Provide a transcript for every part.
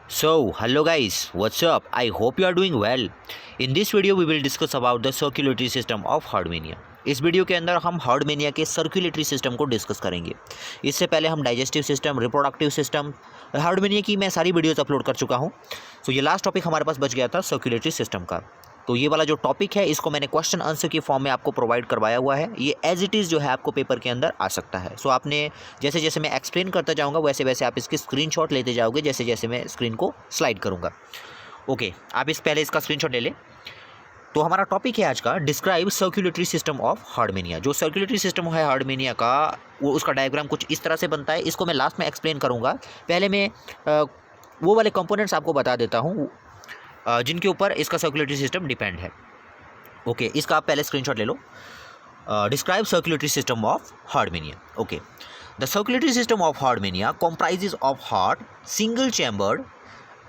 So, hello guys, what's up? I hope you are doing well. In this video, we will discuss about the circulatory system of हार्डमेनिया. इस video के अंदर हम हार्डमेनिया के circulatory system को discuss करेंगे. इससे पहले हम डाइजेस्टिव सिस्टम, रिप्रोडक्टिव सिस्टम, हार्डमेनिया की मैं सारी वीडियोस अपलोड कर चुका हूँ. सो ये लास्ट टॉपिक हमारे पास बच गया था सर्कुलेटरी सिस्टम का. तो ये वाला जो टॉपिक है इसको मैंने क्वेश्चन आंसर की फॉर्म में आपको प्रोवाइड करवाया हुआ है. ये एज इट इज़ जो है आपको पेपर के अंदर आ सकता है. सो आपने जैसे जैसे मैं एक्सप्लेन करता जाऊँगा वैसे वैसे आप इसकी स्क्रीनशॉट लेते जाओगे जैसे जैसे मैं स्क्रीन को स्लाइड करूँगा. ओके, आप इस पहले इसका स्क्रीनशॉट ले लें. तो हमारा टॉपिक है आज का डिस्क्राइब सर्कुलेटरी सिस्टम ऑफ हार्डमेनिया. जो सर्कुलेटरी सिस्टम है हार्डमेनिया का वो उसका डायग्राम कुछ इस तरह से बनता है. इसको मैं लास्ट में एक्सप्लेन करूँगा. पहले मैं वो वाले कंपोनेंट्स आपको बता देता हूँ जिनके ऊपर इसका सर्कुलेटरी सिस्टम डिपेंड है. ओके, इसका आप पहले स्क्रीनशॉट ले लो. Describe circulatory system of Herdmania. Okay, the circulatory system of Herdmania comprises of heart, single chambered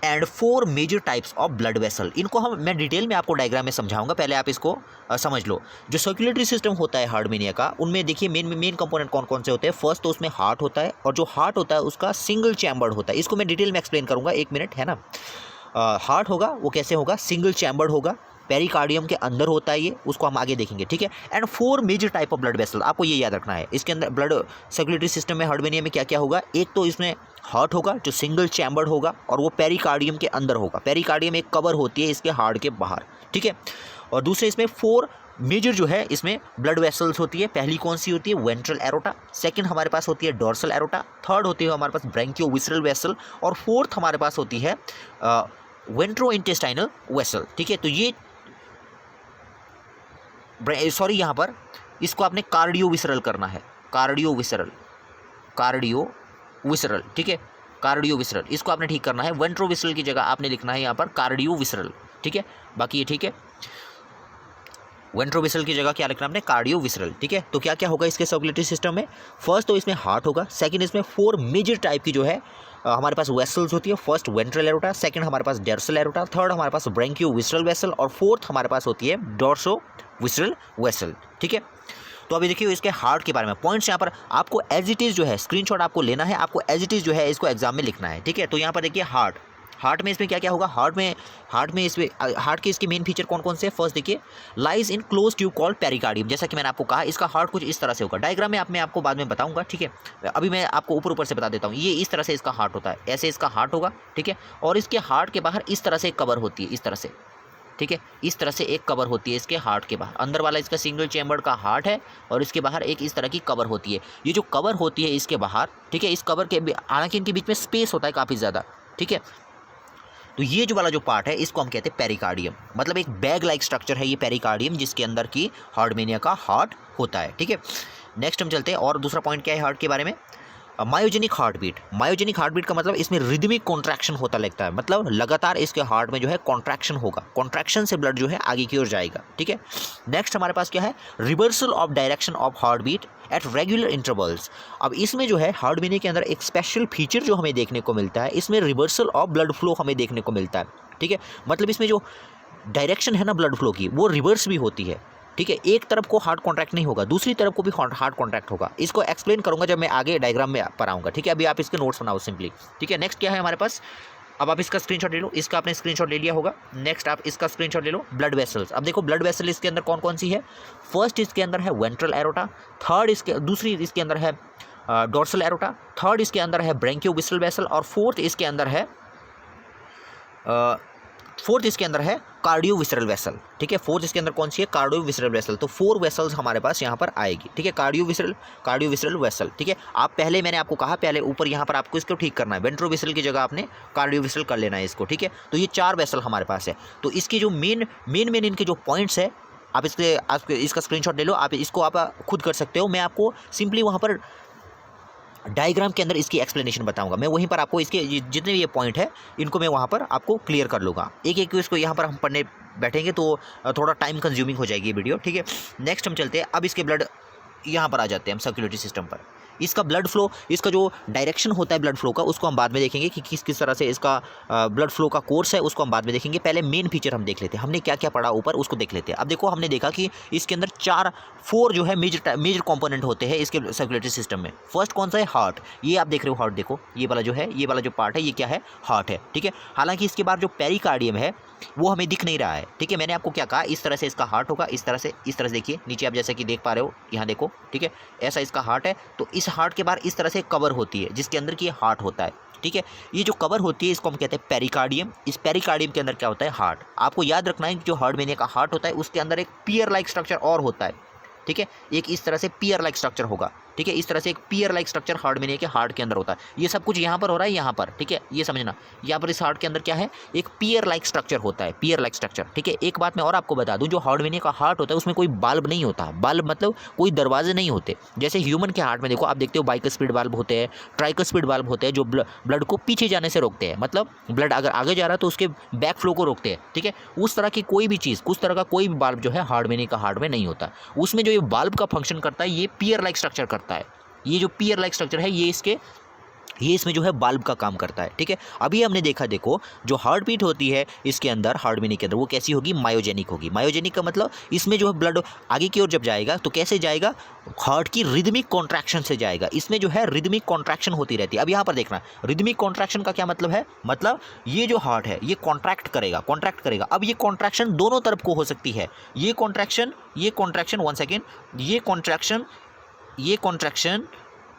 and 4 major types of blood vessel. इनको मैं डिटेल में आपको डायग्राम में समझाऊंगा. पहले आप इसको समझ लो. जो सर्कुलेटरी सिस्टम होता है हार्डमेनिया का उनमें देखिए मेन कंपोनेंट कौन कौन से होते हैं. फर्स्ट तो उसमें हार्ट होता है और जो हार्ट होता है उसका सिंगल चैम्बर्ड होता है. इसको मैं डिटेल में एक्सप्लेन करूंगा, 1 मिनट है ना. हार्ट होगा वो कैसे होगा, सिंगल चैम्बर्ड होगा, पेरिकार्डियम के अंदर होता है ये, उसको हम आगे देखेंगे. ठीक है. And 4 major type of blood vessel. आपको ये याद रखना है इसके अंदर ब्लड सर्कुलेटरी सिस्टम में हार्डमेनिया में क्या क्या होगा. एक तो इसमें हार्ट होगा जो सिंगल चैम्बर्ड होगा और वो पेरिकार्डियम के अंदर होगा. पेरिकार्डियम एक कवर होती है इसके हार्ट के बाहर. ठीक है. और दूसरे इसमें 4 मेजर जो है इसमें ब्लड वेसल्स होती है. पहली कौन सी होती है, वेंट्रल एरोटा. सेकंड हमारे पास होती है डोर्सल एरोटा. थर्ड होती है हमारे पास ब्रैंकियो विसरल वेसल. और फोर्थ हमारे पास होती है वेंट्रो इंटेस्टाइनल वेसल. ठीक है. तो ये सॉरी यहाँ पर इसको आपने कार्डियो विसरल करना है. Cardio visceral. ठीक है. कार्डियो विसरल इसको आपने ठीक करना है. वेंट्रो विसरल की जगह आपने लिखना है यहाँ पर कार्डियो विसरल. ठीक है. बाकी ये ठीक है. वेंट्रोविसल की जगह क्या लिखना है आपने, कार्डियो विसरल. ठीक है. तो क्या क्या होगा इसके सर्कुलेटरी सिस्टम में. फर्स्ट तो इसमें हार्ट होगा. सेकंड इसमें 4 मेजर टाइप की जो है हमारे पास वेसल्स होती है. फर्स्ट वेंट्रल एरोटा, सेकंड हमारे पास डोर्सल एरोटा, थर्ड हमारे पास ब्रैंकियो विसरल वेसल और फोर्थ हमारे पास होती है डोर्सो विसरल वेसल. ठीक है. तो अभी देखिए इसके हार्ट के बारे में पॉइंट्स यहाँ पर आपको एज इट इज़ जो है स्क्रीनशॉट आपको लेना है. आपको एज इट इज़ जो है इसको एग्जाम में लिखना है. ठीक है. तो यहाँ पर देखिए हार्ट में इसमें क्या क्या होगा. हार्ट में इसमें हार्ट के इसके मेन फीचर कौन कौन से. फर्स्ट देखिए lies in close tube called pericardium. जैसा कि मैंने आपको कहा इसका हार्ट कुछ इस तरह से होगा. डायग्राम में मैं आपको बाद में बताऊंगा. ठीक है. अभी मैं आपको ऊपर से बता देता हूँ. ये इस तरह से इसका हार्ट होता है. ऐसे इसका हार्ट होगा. ठीक है. और इसके हार्ट के बाहर इस तरह से एक कवर होती है. इस तरह से. ठीक है. इस तरह से एक कवर होती है इसके हार्ट के बाहर. अंदर वाला इसका सिंगल चैम्बर्ड का हार्ट है और इसके बाहर एक इस तरह की कवर होती है. ये जो कवर होती है इसके बाहर, ठीक है, इस कवर के हालांकि इनके बीच में स्पेस होता है काफ़ी ज़्यादा. ठीक है. तो ये जो वाला जो पार्ट है इसको हम कहते हैं पेरिकार्डियम. मतलब एक बैग लाइक स्ट्रक्चर है ये पेरिकार्डियम जिसके अंदर की हार्डमेनिया का हार्ट होता है. ठीक है. नेक्स्ट हम चलते हैं. और दूसरा पॉइंट क्या है हार्ट के बारे में, मायोजेनिक हार्टबीट. मायोजेनिक हार्टबीट का मतलब इसमें रिदमिक कॉन्ट्रैक्शन होता लगता है. मतलब लगातार इसके हार्ट में जो है कॉन्ट्रैक्शन होगा. कॉन्ट्रैक्शन से ब्लड जो है आगे की ओर जाएगा. ठीक है. नेक्स्ट हमारे पास क्या है, reversal of direction of heartbeat at regular intervals. अब इसमें जो है हार्डमेनिया के अंदर एक स्पेशल फीचर जो हमें देखने को मिलता है, इसमें रिवर्सल ऑफ ब्लड फ्लो हमें देखने को मिलता है. ठीक है. मतलब इसमें जो डायरेक्शन है ना ब्लड फ्लो की वो रिवर्स भी होती है. ठीक है. एक तरफ को हार्ट कॉन्ट्रैक्ट नहीं होगा, दूसरी तरफ को भी हार्ट कॉन्ट्रैक्ट होगा. इसको एक्सप्लेन करूंगा जब मैं आगे डायग्राम में पर आऊँगा. ठीक है. अभी आप इसके नोट्स बनाओ सिंपली. ठीक है. नेक्स्ट क्या है हमारे पास, अब आप इसका स्क्रीनशॉट ले लो. इसका आपने स्क्रीनशॉट ले लिया होगा. नेक्स्ट आप इसका स्क्रीनशॉट ले लो. Blood vessels. अब देखो ब्लड वेसल इसके अंदर कौन कौन सी है. फर्स्ट इसके अंदर है वेंट्रल एरोटा. दूसरी इसके अंदर है डोर्सल एरोटा. थर्ड इसके अंदर है ब्रैंकियो विसरल वेसल. और फोर्थ इसके अंदर है कार्डियो विसरल वेसल. ठीक है. फोर्थ इसके अंदर कौन सी है, कार्डियो विसरल वेसल. तो 4 वेसल्स हमारे पास यहाँ पर आएगी. ठीक है. Cardio visceral vessel. ठीक है. आप पहले मैंने आपको कहा पहले ऊपर यहाँ पर आपको इसको ठीक करना है. वेंट्रो विसरल की जगह आपने कार्डियो विसरल कर लेना है इसको. ठीक है. तो ये 4 वेसल हमारे पास है. तो इसके जो मेन इनके जो पॉइंट्स है आप इसका स्क्रीनशॉट ले लो. आप इसको आप खुद कर सकते हो. मैं आपको सिंपली वहाँ पर डायग्राम के अंदर इसकी एक्सप्लेनेशन बताऊंगा. मैं वहीं पर आपको इसके जितने भी ये पॉइंट है इनको मैं वहाँ पर आपको क्लियर कर लूँगा. एक एक इसको यहाँ पर हम पढ़ने बैठेंगे तो थोड़ा टाइम कंज्यूमिंग हो जाएगी वीडियो. ठीक है. नेक्स्ट हम चलते हैं. अब इसके ब्लड यहाँ पर आ जाते हैं हम सर्कुलेटरी सिस्टम पर. इसका ब्लड फ्लो, इसका जो डायरेक्शन होता है ब्लड फ्लो का, उसको हम बाद में देखेंगे कि किस किस तरह से इसका ब्लड फ्लो का कोर्स है, उसको हम बाद में देखेंगे। पहले मेन फीचर हम देख लेते हैं, हमने क्या क्या पढ़ा ऊपर उसको देख लेते हैं। अब देखो हमने देखा कि इसके अंदर 4 जो है मेजर कंपोनेंट होते हैं इसके सर्कुलेटरी सिस्टम में। फर्स्ट कौन सा है? हार्ट। ये आप देख रहे हो हार्ट, देखो ये वाला जो है, ये वाला जो पार्ट है ये क्या है? हार्ट है, ठीक है। हालांकि इसके बाद जो पेरिकार्डियम है वो हमें दिख नहीं रहा है, ठीक है। मैंने आपको क्या कहा, इस तरह से इसका हार्ट होगा, इस तरह से देखिए नीचे आप जैसे कि देख पा रहे हो, यहाँ देखो, ठीक है, ऐसा इसका हार्ट है। तो इस हार्ट के बाद इस तरह से कवर होती है जिसके अंदर की ये हार्ट होता है, ठीक है। ये जो कवर होती है इसको हम कहते हैं पेरिकार्डियम। इस पेरिकार्डियम के अंदर क्या होता है? हार्ट। आपको याद रखना है कि जो हार्ट वेनिया का हार्ट होता है उसके अंदर एक पियर लाइक स्ट्रक्चर और होता है, ठीक है। एक इस तरह से पियर लाइक स्ट्रक्चर होगा, ठीक है। इस तरह से एक पियर लाइक स्ट्रक्चर हार्ट वेनिया के हार्ट के अंदर होता है। ये सब कुछ यहाँ पर हो रहा है, यहाँ पर, ठीक है, ये समझना। यहाँ पर इस हार्ट के अंदर क्या है? एक पियर लाइक स्ट्रक्चर होता है, पियर लाइक स्ट्रक्चर, ठीक है। एक बात मैं और आपको बता दूं, जो हार्ट वेनिया का हार्ट होता है उसमें कोई बाल्ब नहीं होता। बाल्ब मतलब कोई दरवाजे नहीं होते। जैसे ह्यूमन के हार्ट में देखो, आप देखते हो बाइकस्पिड बाल्ब होते हैं, ट्राइकस्पिड बाल्ब होते हैं, जो ब्लड को पीछे जाने से रोकते हैं, मतलब ब्लड अगर आगे जा रहा है तो उसके बैक फ्लो को रोकते हैं, ठीक है। उस तरह की कोई भी चीज़, उस तरह का कोई भी बाल्ब जो है हार्ट वेनिया का हार्ट में नहीं होता। उसमें जो ये बाल्ब का फंक्शन करता है, ये पियर लाइक स्ट्रक्चर करता है। ये जो पियर लाइक स्ट्रक्चर है ये इसमें जो है बाल्ब का काम करता है, ठीक है। अभी हमने देखा, देखो जो हार्ट बीट होती है इसके अंदर, हार्ट वेनिया के अंदर, वो कैसी होगी? मायोजेनिक होगी। मायोजेनिक का मतलब इसमें जो है ब्लड आगे की ओर जब जाएगा तो कैसे जाएगा? हार्ट की रिदमिक कॉन्ट्रैक्शन से जाएगा। इसमें जो है रिदमिक कॉन्ट्रैक्शन होती रहती है। अब यहाँ पर देखना, रिदमिक कॉन्ट्रैक्शन का क्या मतलब है? मतलब ये जो हार्ट है ये कॉन्ट्रैक्ट करेगा। अब ये कॉन्ट्रैक्शन दोनों तरफ को हो सकती है। ये कॉन्ट्रैक्शन 1 सेकेंड, ये कॉन्ट्रैक्शन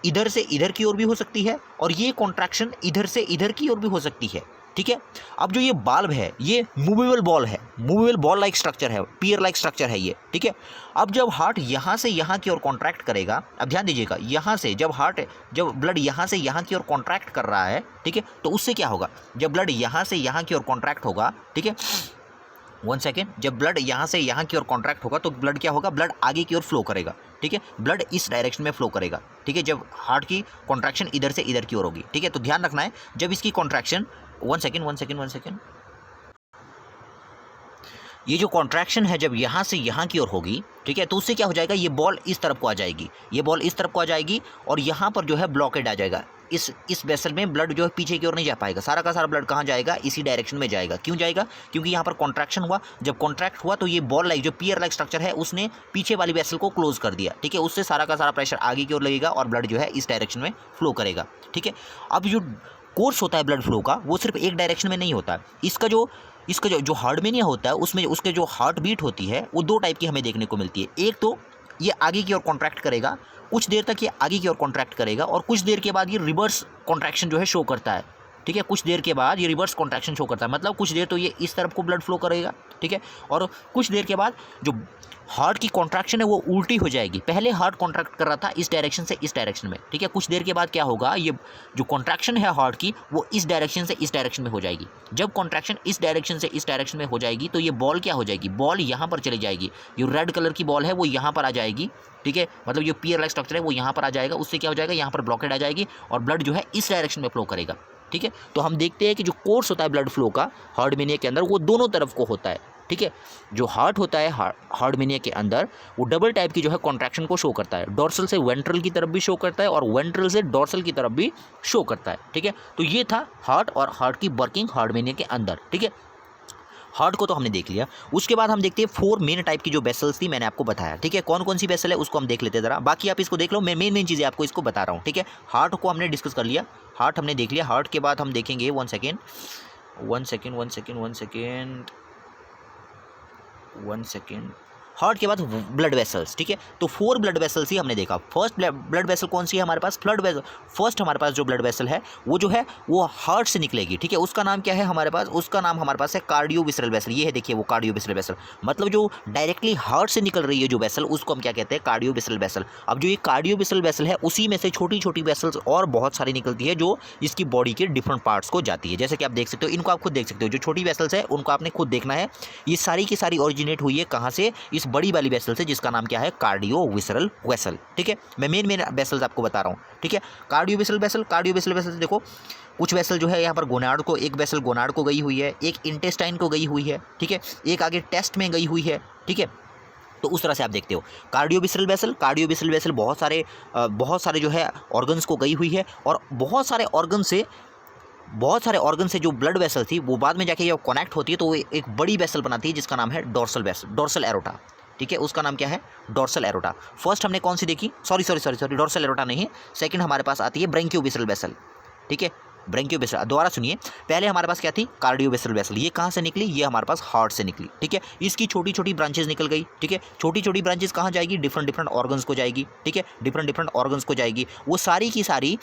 इधर से इधर की ओर भी हो सकती है और ये कॉन्ट्रैक्शन इधर से इधर की ओर भी हो सकती है, ठीक है। अब जो ये बाल्ब है ये मूवेबल बॉल है, मूवेबल बॉल लाइक स्ट्रक्चर है, पियर लाइक स्ट्रक्चर है ये, ठीक है। अब जब हार्ट यहाँ से यहाँ की ओर कॉन्ट्रैक्ट करेगा, अब ध्यान दीजिएगा, यहाँ से जब ब्लड यहाँ से यहाँ की ओर कॉन्ट्रैक्ट कर रहा है, ठीक है, तो उससे क्या होगा? जब ब्लड यहाँ से यहाँ की ओर कॉन्ट्रैक्ट होगा, ठीक है, 1 सेकेंड, जब ब्लड यहाँ से यहाँ की ओर कॉन्ट्रैक्ट होगा तो ब्लड क्या होगा? ब्लड आगे की ओर फ्लो करेगा, ठीक है। ब्लड इस डायरेक्शन में फ्लो करेगा, ठीक है, जब हार्ट की कॉन्ट्रैक्शन इधर से इधर की ओर होगी, ठीक है। तो ध्यान रखना है, जब इसकी कॉन्ट्रैक्शन 1 सेकेंड, ये जो कॉन्ट्रैक्शन है जब यहाँ से यहाँ की ओर होगी, ठीक है, तो उससे क्या हो जाएगा? ये बॉल इस तरफ को आ जाएगी, ये बॉल इस तरफ को आ जाएगी और यहाँ पर जो है ब्लॉकेड आ जाएगा। इस वेसल में ब्लड जो है पीछे की ओर नहीं जा पाएगा, सारा का सारा ब्लड कहाँ जाएगा? इसी डायरेक्शन में जाएगा। क्यों जाएगा? क्योंकि यहाँ पर कॉन्ट्रैक्शन हुआ, जब कॉन्ट्रैक्ट हुआ तो ये बॉल लाइक जो पियर लाइक स्ट्रक्चर है उसने पीछे वाली वेसल को क्लोज कर दिया, ठीक है। उससे सारा का सारा प्रेशर आगे की ओर लगेगा और ब्लड जो है इस डायरेक्शन में फ्लो करेगा, ठीक है। अब जो कोर्स होता है ब्लड फ्लो का वो सिर्फ एक डायरेक्शन में नहीं होता। इसका जो हार्ट वेनिया होता है उसमें उसके जो हार्ट बीट होती है वो 2 टाइप की हमें देखने को मिलती है। एक तो ये आगे की ओर कॉन्ट्रैक्ट करेगा, कुछ देर तक ये आगे की ओर कॉन्ट्रैक्ट करेगा और कुछ देर के बाद ये रिवर्स कॉन्ट्रैक्शन जो है शो करता है, ठीक है। कुछ देर के बाद ये रिवर्स कॉन्ट्रैक्शन शो करता है, मतलब कुछ देर तो ये इस तरफ को ब्लड फ्लो करेगा, ठीक है, और कुछ देर के बाद जो हार्ट की कॉन्ट्रैक्शन है वो उल्टी हो जाएगी। पहले हार्ट कॉन्ट्रैक्ट कर रहा था इस डायरेक्शन से इस डायरेक्शन में, ठीक है। कुछ देर के बाद क्या होगा? ये जो कॉन्ट्रैक्शन है हार्ट की वो इस डायरेक्शन से इस डायरेक्शन में हो जाएगी। जब कॉन्ट्रैक्शन इस डायरेक्शन से इस डायरेक्शन में हो जाएगी तो ये बॉल क्या हो जाएगी? बॉल यहाँ पर चली जाएगी। जो रेड कलर की बॉल है वो यहाँ पर आ जाएगी, ठीक है, मतलब जो पियर लाइक स्ट्रक्चर है वो यहाँ पर आ जाएगा। उससे क्या हो जाएगा? यहाँ पर ब्लॉकेड आ जाएगी और ब्लड जो है इस डायरेक्शन में फ्लो करेगा, ठीक है। तो हम देखते हैं कि जो कोर्स होता है ब्लड फ्लो का हार्ट वेनिया के अंदर वो दोनों तरफ को होता है, ठीक है। जो हार्ट होता है हार्ट वेनिया के अंदर वो डबल टाइप की जो है कॉन्ट्रैक्शन को शो करता है। डॉर्सल से वेंट्रल की तरफ भी शो करता है और वेंट्रल से डॉर्सल की तरफ भी शो करता है, ठीक है। तो ये था हार्ट और हार्ट की वर्किंग हार्ट वेनिया के अंदर, ठीक है। हार्ट को तो हमने देख लिया। उसके बाद हम देखते हैं 4 मेन टाइप की जो वेसल्स थी, मैंने आपको बताया, ठीक है। कौन कौन सी वेसल है उसको हम देख लेते हैं जरा, बाकी आप इसको देख लो, मैं मेन चीज़ें आपको इसको बता रहा हूँ, ठीक है। हार्ट को हमने डिस्कस कर लिया, हार्ट हमने देख लिया। हार्ट के बाद हम देखेंगे 1 सेकेंड, हार्ट के बाद ब्लड वेसल्स, ठीक है। तो 4 ब्लड वेसल्स ही हमने देखा। फर्स्ट ब्लड वेसल कौन सी है हमारे पास? फर्स्ट हमारे पास जो ब्लड वेसल है वो जो है वो हार्ट से निकलेगी, ठीक है। उसका नाम क्या है हमारे पास? उसका नाम हमारे पास है कार्डियोविसरल वेसल। ये है, देखिए, वो कार्डियोविसरल वेसल, मतलब जो डायरेक्टली हार्ट से निकल रही है जो वेसल, उसको हम क्या कहते हैं? कार्डियोविसरल वेसल। अब जो ये कार्डियोविसरल वेसल है उसी में से छोटी छोटी वेसल्स और बहुत सारी निकलती है जो इसकी बॉडी के डिफरेंट पार्ट्स को जाती है। जैसे कि आप देख सकते हो, इनको आप खुद देख सकते हो, जो छोटी वेसल्स है उनको आपने खुद देखना है। ये सारी की सारी ओरिजिनेट हुई है कहाँ से? इस बड़ी वाली वेसल से, जिसका नाम क्या है? कार्डियोविसरल वेसल, ठीक है। मैं मेन वेसल्स आपको बता रहा हूँ, ठीक है। कार्डियोविसरल वेसल देखो, कुछ वेसल जो है यहाँ पर गोनाड को, एक वेसल गोनाड को गई हुई है, एक इंटेस्टाइन को गई हुई है, ठीक है, एक आगे टेस्ट में गई हुई है, ठीक है। तो उस तरह से आप देखते हो। कार्डियोविसरल वेसल, कार्डियोविसरल वेसल बहुत सारे जो है ऑर्गन्स को गई हुई है, और बहुत सारे ऑर्गन से जो ब्लड वेसल थी वो बाद में जाके जब कनेक्ट होती है तो वो एक बड़ी वेसल बनाती है जिसका नाम है डोर्सल वेसल, डोर्सल एरोटा। ठीक है, उसका नाम क्या है? Dorsal aorta. फर्स्ट हमने कौन सी देखी? सॉरी, डोर्सल एरोटा नहीं है, सेकंड हमारे पास आती है ब्रेंकियोविसरल वेसल। ठीक है, ब्रेंकियोविसरल। दोबारा सुनिए, पहले हमारे पास क्या थी? कार्डियोविसरल वेसल। ये कहाँ से निकली? ये हमारे पास हार्ट से निकली। ठीक है, इसकी छोटी छोटी ब्रांचेज निकल गई। ठीक है, छोटी छोटी ब्रांचेज कहाँ जाएगी? डिफरेंट ऑर्गन्स को जाएगी। ठीक है, डिफरेंट ऑर्गन्स को जाएगी। वो सारी की सारी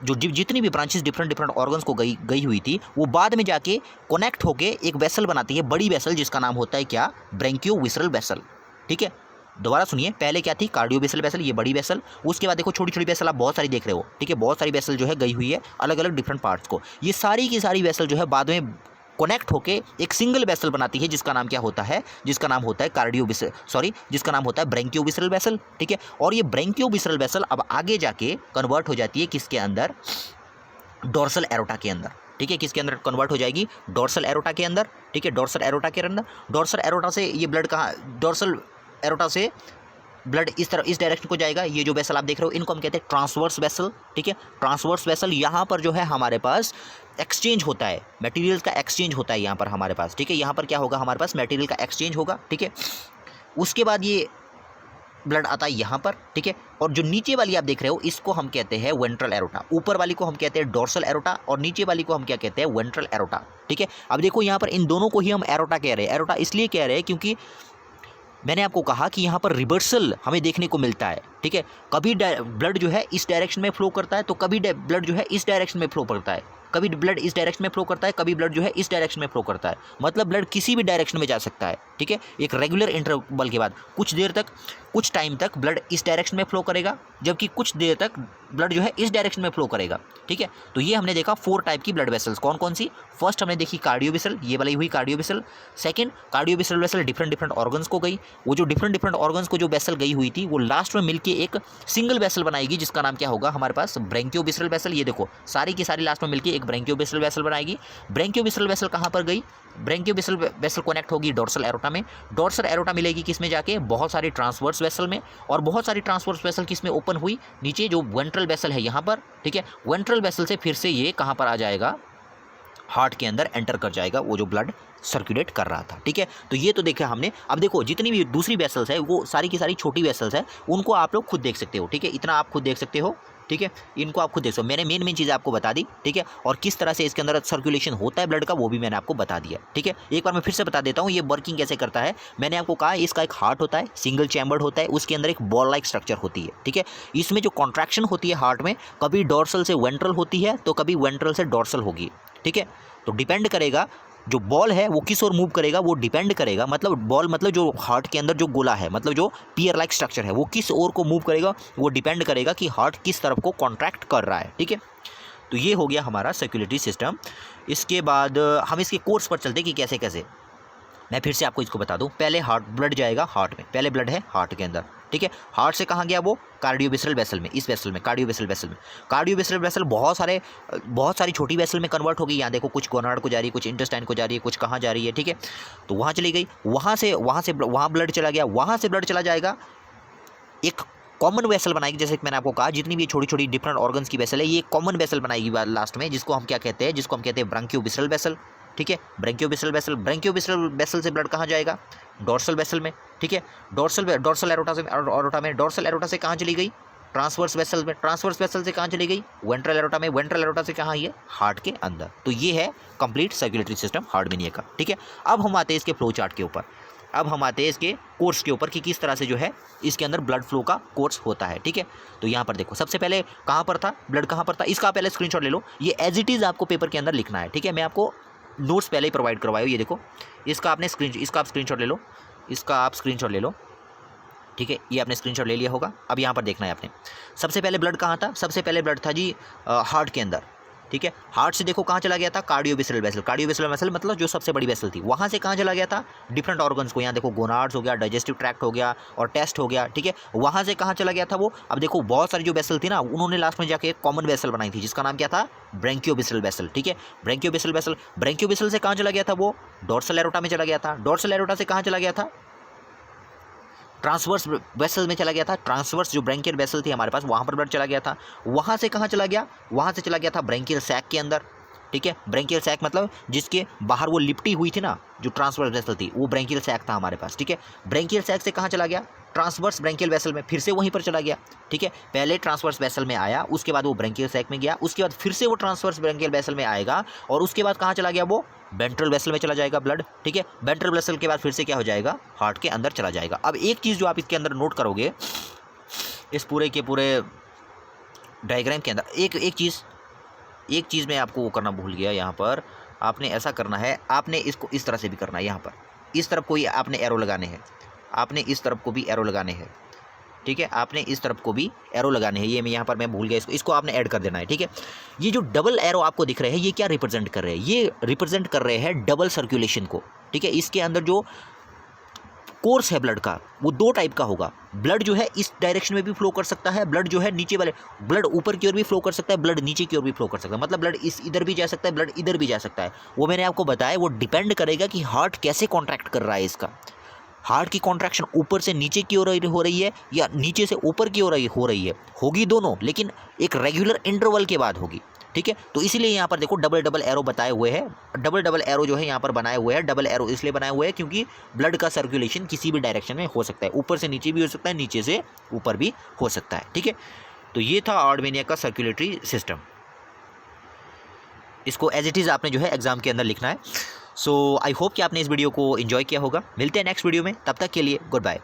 जो जितनी भी ब्रांचेस डिफरेंट ऑर्गन्स को गई हुई थी वो बाद में जाके कनेक्ट होके एक वेसल बनाती है, बड़ी वेसल, जिसका नाम होता है क्या? ब्रेंकियोविसरल वेसल। ठीक है, दोबारा सुनिए, पहले क्या थी? कार्डियोविसरल वेसल, ये बड़ी वेसल। उसके बाद देखो छोटी छोटी वेसल आप बहुत सारी देख रहे हो। ठीक है, बहुत सारी वेसल जो है गई हुई है अलग अलग डिफरेंट पार्ट्स को। ये सारी की सारी वेसल जो है बाद में कनेक्ट होके एक सिंगल वेसल बनाती है जिसका नाम क्या होता है? जिसका नाम होता है जिसका नाम होता है ब्रेंकियोविसरल वेसल। ठीक है, और ये ब्रेंकियोविसरल वेसल अब आगे जाके कन्वर्ट हो जाती है किसके अंदर? डोर्सल एरोटा के अंदर। ठीक है, किसके अंदर कन्वर्ट हो जाएगी? डोर्सल एरोटा के अंदर। ठीक है, डोर्सल एरोटा के अंदर। डोर्सल एरोटा से ये ब्लड कहाँ? डोर्सल एरोटा से ब्लड इस तरह इस डायरेक्शन को जाएगा। ये जो वेसल आप देख रहे हो इनको हम कहते हैं ट्रांसवर्स वेसल। ठीक है, ट्रांसवर्स वेसल। यहाँ पर जो है हमारे पास एक्सचेंज होता है, मटेरियल्स का एक्सचेंज होता है यहाँ पर हमारे पास। ठीक है, यहाँ पर क्या होगा? हमारे पास मटेरियल का एक्सचेंज होगा। ठीक है, उसके बाद ये ब्लड आता है यहाँ पर। ठीक है, और जो नीचे वाली आप देख रहे हो इसको हम कहते हैं वेंट्रल एरोटा। ऊपर वाली को हम कहते हैं डोर्सल एरोटा और नीचे वाली को हम क्या कहते हैं? Ventral aorta. ठीक है, अब देखो यहाँ पर इन दोनों को ही हम एरोटा कह रहे हैं। एरोटा इसलिए कह रहे हैं क्योंकि मैंने आपको कहा कि यहाँ पर रिवर्सल हमें देखने को मिलता है। ठीक है, कभी ब्लड जो है इस डायरेक्शन में फ्लो करता है तो कभी ब्लड जो है इस डायरेक्शन में फ्लो करता है, कभी ब्लड इस डायरेक्शन में फ्लो करता है, कभी ब्लड जो है इस डायरेक्शन में फ्लो करता है। मतलब ब्लड किसी भी डायरेक्शन में जा सकता है। ठीक है, एक रेगुलर इंटरवल के बाद कुछ टाइम तक ब्लड इस डायरेक्शन में फ्लो करेगा, जबकि कुछ देर तक ब्लड जो है इस डायरेक्शन में फ्लो करेगा। ठीक है, तो ये हमने देखा 4 टाइप की ब्लड वेसल्स। कौन कौन सी? फर्स्ट हमने देखी कार्डियोविसल, ये वाली हुई कार्डियोविसल। सेकंड, कार्डियोविसल वेसल डिफरेंट ऑर्गन्स को गई। वो जो डिफरेंट ऑर्गन्स को जो वेसल गई हुई थी वो लास्ट में मिलके एक सिंगल वेसल बनाएगी जिसका नाम क्या होगा? हमारे पास ब्रेंकियोविसरल वेसल। ये देखो सारी की सारी लास्ट में मिलके एक ब्रेंकियोविसरल वेसल बनाएगी। ब्रेंकियोविसरल वेसल कहाँ पर गई? ब्रेंकियोविसरल वेसल कनेक्ट होगी डोर्सल एरोटा में। डोर्सल एरोटा मिलेगी किस में जाके? बहुत सारी ट्रांसवर्स वेसल में। और बहुत सारी ट्रांसवर्स वेसल किस में ओपन हुई? नीचे जो वेंट्रल वेसल है यहाँ पर। ठीक है, वेंट्रल वेसल से फिर से ये कहाँ पर आ जाएगा? हार्ट के अंदर एंटर कर जाएगा, वो जो ब्लड सर्कुलेट कर रहा था। ठीक है, तो ये तो देखा हमने। अब देखो जितनी भी दूसरी वेसल्स है वो सारी की सारी छोटी वेसल्स है, उनको आप लोग खुद देख सकते हो। ठीक है, इतना आप खुद देख सकते हो। ठीक है, इनको आप खुद देख सकते हो। मैंने मेन चीज़ें आपको बता दी। ठीक है, और किस तरह से इसके अंदर सर्कुलेशन होता है ब्लड का वो भी मैंने आपको बता दिया। ठीक है, एक बार मैं फिर से बता देता हूँ ये वर्किंग कैसे करता है। मैंने आपको कहा इसका एक हार्ट होता है, सिंगल चैम्बर्ड होता है, उसके अंदर एक बॉल लाइक स्ट्रक्चर होती है। ठीक है, इसमें जो कॉन्ट्रैक्शन होती है हार्ट में, कभी डोर्सल से वेंट्रल होती है तो कभी वेंट्रल से डोर्सल होगी। ठीक है, तो डिपेंड करेगा जो बॉल है वो किस ओर मूव करेगा, वो डिपेंड करेगा। मतलब बॉल मतलब जो हार्ट के अंदर जो गोला है, मतलब जो पियर लाइक स्ट्रक्चर है, वो किस ओर को मूव करेगा वो डिपेंड करेगा कि हार्ट किस तरफ को कॉन्ट्रैक्ट कर रहा है। ठीक है, तो ये हो गया हमारा सर्कुलेटरी सिस्टम। इसके बाद हम इसके कोर्स पर चलते कि कैसे कैसे। मैं फिर से आपको इसको बता दूं। पहले हार्ट ब्लड जाएगा हार्ट में, पहले ब्लड है हार्ट के अंदर। ठीक है, हार्ट से कहाँ गया? वो कार्डियोविसरल वेसल में, इस वेसल में, कार्डियोविसरल वेसल में। कार्डियोविसरल वेसल बहुत सारी छोटी वेसल में कन्वर्ट होगी। यहाँ देखो कुछ गोनाड को जा रही है, कुछ इंटेस्टाइन को जा रही है, कुछ कहाँ जा रही है। ठीक है, तो वहाँ चली गई, वहाँ ब्लड चला गया, वहाँ से ब्लड चला जाएगा एक कॉमन वेसल बनाएगी। जैसे कि मैंने आपको कहा जितनी भी छोटी छोटी डिफरेंट ऑर्गन्स की वेसल है ये कॉमन वेसल बनाएगी लास्ट में, जिसको हम क्या कहते हैं? जिसको हम कहते हैं ब्रेंकियोविसरल वेसल। ठीक है, ब्रेंकियोविसरल वेसल से ब्लड कहाँ जाएगा? डोर्सल वेसल में। ठीक है, डोर्सल एरोटा में। डोर्सल एरोटा से कहाँ चली गई? ट्रांसवर्स वेसल में। ट्रांसवर्स वेसल से कहाँ चली गई? वेंट्रल एरोटा में। वेंट्रल एरोटा से कहाँ? ये हार्ट के अंदर। तो ये है कंप्लीट सर्कुलेटरी सिस्टम हार्ट बीनिया का। ठीक है, अब हम आते हैं इसके फ्लो चार्ट के ऊपर। अब हम आते हैं इसके कोर्स के ऊपर कि किस तरह से जो है इसके अंदर ब्लड फ्लो का कोर्स होता है। ठीक है, तो यहाँ पर देखो सबसे पहले कहाँ पर था ब्लड? कहाँ पर था? इसका पहले स्क्रीनशॉट ले लो। ये एज इट इज़ आपको पेपर के अंदर लिखना है। ठीक है, मैं आपको नोट्स पहले ही प्रोवाइड करवाए हो। ये देखो इसका आप स्क्रीनशॉट ले लो। इसका आप स्क्रीनशॉट ले लो। ठीक है, ये आपने स्क्रीनशॉट ले लिया होगा। अब यहाँ पर देखना है आपने सबसे पहले ब्लड कहाँ था? सबसे पहले ब्लड था जी हार्ट के अंदर। ठीक है, हार्ट से देखो कहाँ चला गया था? कार्डियोविसरल वेसल। कार्डियोविसरल वेसल मतलब जो सबसे बड़ी वेसल थी, वहाँ से कहाँ चला गया था? डिफरेंट ऑर्गन्स को। यहाँ देखो गोनाड्स हो गया, डाइजेस्टिव ट्रैक्ट हो गया और टेस्ट हो गया। ठीक है, वहाँ से कहाँ चला गया था वो? अब देखो बहुत सारी जो वेसल थी ना, उन्होंने लास्ट में जाके एक कॉमन वेसल बनाई थी जिसका नाम क्या था? ब्रेंकियोविसरल वेसल। ठीक है, ब्रेंकियोविसरल वेसल। ब्रेंकियोविसल से कहाँ चला गया था वो? डोर्सल एरोटा में चला गया था। डोर्सल एरोटा से कहाँ चला गया था? ट्रांसवर्स वेसल में चला गया था, ट्रांसवर्स जो ब्रैंकियल वेसल थी हमारे पास वहाँ पर ब्लड चला गया था, वहाँ से कहाँ चला गया, वहाँ से चला गया था ब्रैंकियल सैक के अंदर, ठीक है। ब्रैंकियल सैक मतलब जिसके बाहर वो लिपटी हुई थी ना जो ट्रांसवर्स वेसल थी, वो ब्रैंकियल सैक था हमारे पास, ठीक है। ब्रैंकियल सैक से कहाँ चला गया, ट्रांसवर्स ब्रैंकियल वेसल में, फिर से वहीं पर चला गया, ठीक है। पहले ट्रांसवर्स वेसल में आया, उसके बाद वो ब्रैंकियल सैक में गया, उसके बाद फिर से वो ट्रांसवर्स ब्रैंकियल वेसल में आएगा, और उसके बाद कहाँ चला गया, वो वेंट्रल वेसल में चला जाएगा ब्लड, ठीक है। वेंट्रल वेसल के बाद फिर से क्या हो जाएगा, हार्ट के अंदर चला जाएगा। अब एक चीज़ जो आप इसके अंदर नोट करोगे, इस पूरे के पूरे डायग्राम के अंदर एक चीज़ मैं आपको वो करना भूल गया। यहाँ पर आपने ऐसा करना है, आपने इसको इस तरह से भी करना है, यहाँ पर इस तरफ कोई आपने एरो लगाने हैं, आपने इस तरफ को भी एरो लगाने हैं, ठीक है। आपने इस तरफ को भी एरो लगाने हैं, ये मैं यहाँ पर मैं भूल गया, इसको आपने ऐड कर देना है, ठीक है। ये जो डबल एरो आपको दिख रहे हैं, ये क्या रिप्रेजेंट कर रहे हैं, ये रिप्रेजेंट कर रहे हैं डबल सर्कुलेशन को, ठीक है। इसके अंदर जो कोर्स है ब्लड का वो दो टाइप का होगा। ब्लड जो है इस डायरेक्शन में भी फ्लो कर सकता है, ब्लड जो है नीचे वाले, ब्लड ऊपर की ओर भी फ्लो कर सकता है, ब्लड नीचे की ओर भी फ्लो कर सकता है, मतलब ब्लड इधर भी जा सकता है, ब्लड इधर भी जा सकता है। वो मैंने आपको बताया, वो डिपेंड करेगा कि हार्ट कैसे कॉन्ट्रैक्ट कर रहा है। इसका हार्ट की कॉन्ट्रैक्शन ऊपर से नीचे की ओर हो रही है या नीचे से ऊपर की ओर हो रही है, होगी दोनों, लेकिन एक रेगुलर इंटरवल के बाद होगी, ठीक है। तो इसीलिए यहाँ पर देखो डबल डबल एरो बताए हुए हैं, डबल एरो जो है यहाँ पर बनाए हुए हैं। डबल एरो इसलिए बनाए हुए हैं क्योंकि ब्लड का सर्कुलेशन किसी भी डायरेक्शन में हो सकता है, ऊपर से नीचे भी हो सकता है, नीचे से ऊपर भी हो सकता है, ठीक है। तो ये था आर्डवेनिया का सर्कुलेटरी सिस्टम। इसको एज इट इज़ आपने जो है एग्जाम के अंदर लिखना है। सो आई होप कि आपने इस वीडियो को एंजॉय किया होगा। मिलते हैं नेक्स्ट वीडियो में, तब तक के लिए गुड बाय।